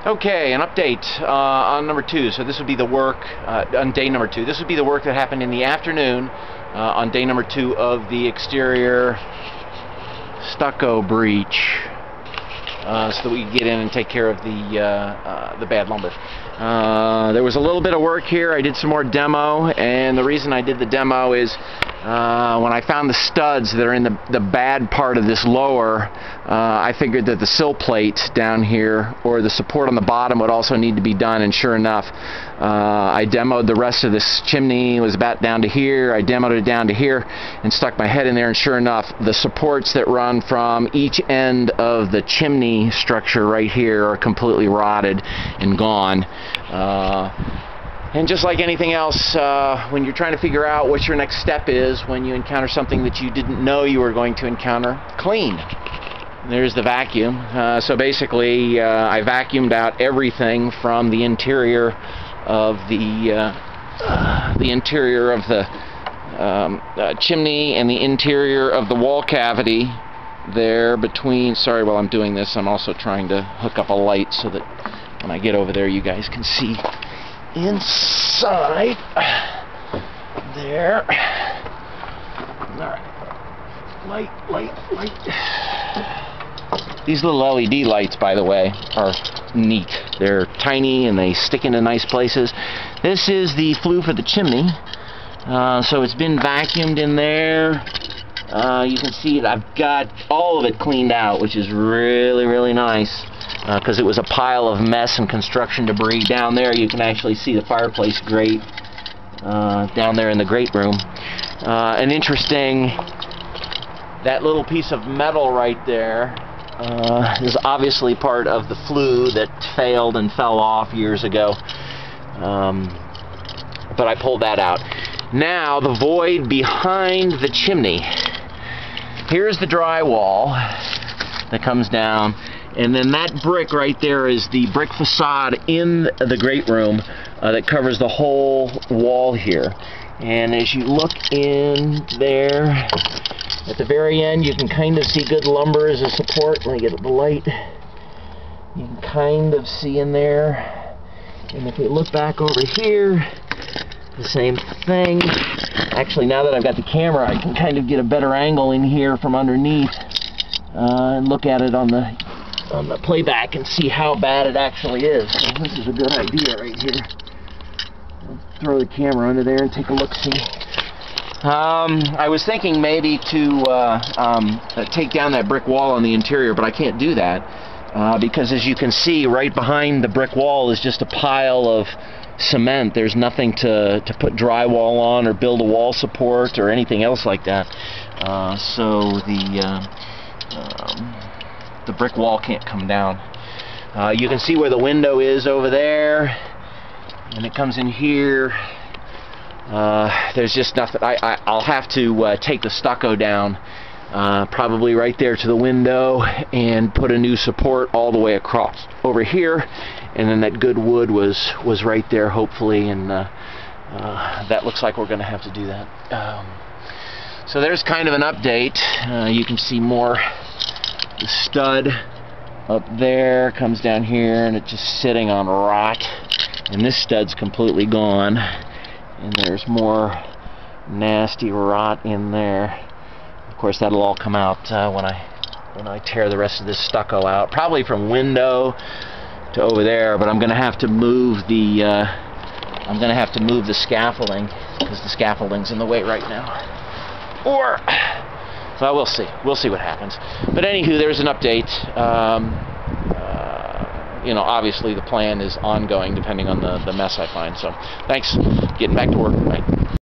Okay, an update on number 2. So this would be the work on day number 2. This would be the work that happened in the afternoon on day number 2 of the exterior stucco breach, so that we can get in and take care of the bad lumber. There was a little bit of work here. I did some more demo, and the reason I did the demo is when I found the studs that are in the bad part of this lower, I figured that the sill plate down here or the support on the bottom would also need to be done, and sure enough, I demoed the rest of this chimney. It was about down to here. I demoed it down to here and stuck my head in there, and sure enough, the supports that run from each end of the chimney structure right here are completely rotted and gone. And just like anything else, when you're trying to figure out what your next step is when you encounter something that you didn't know you were going to encounter, clean. There's the vacuum. So basically, I vacuumed out everything from the interior of the chimney and the interior of the wall cavity there between. Sorry, while I'm doing this, I'm also trying to hook up a light so that when I get over there, you guys can see inside there. Alright, light. These little LED lights, by the way, are neat. They're tiny and they stick into nice places. This is the flue for the chimney, so it's been vacuumed in there. You can see it. I've got all of it cleaned out, which is really nice. Because it was a pile of mess and construction debris down there. You can actually see the fireplace grate down there in the grate room. And interesting, that little piece of metal right there is obviously part of the flue that failed and fell off years ago. But I pulled that out. Now the void behind the chimney. Here's the drywall that comes down. And then that brick right there is the brick facade in the grate room that covers the whole wall here. And as you look in there, at the very end, you can kind of see good lumber as a support. Let me get the light. You can kind of see in there. And if we look back over here, the same thing. Actually, now that I've got the camera, I can kind of get a better angle in here from underneath and look at it on the playback and see how bad it actually is. So this is a good idea right here. I'll throw the camera under there and take a look-see. I was thinking maybe to take down that brick wall on the interior, but I can't do that because, as you can see, right behind the brick wall is just a pile of cement. There's nothing to put drywall on or build a wall support or anything else like that. So the brick wall can't come down. You can see where the window is over there, and it comes in here. There's just nothing. I'll have to take the stucco down, probably right there to the window, and put a new support all the way across over here, and then that good wood was right there, hopefully, and that looks like we're going to have to do that. So there's kind of an update. You can see more. The stud up there comes down here, and it's just sitting on rot, and this stud's completely gone, and there's more nasty rot in there. Of course, that'll all come out when I tear the rest of this stucco out, probably from window to over there. But I'm going to have to move the scaffolding because the scaffolding's in the way right now. Or well, we'll see. We'll see what happens. But anywho, there's an update. You know, obviously the plan is ongoing depending on the mess I find. So thanks. Getting back to work. Bye.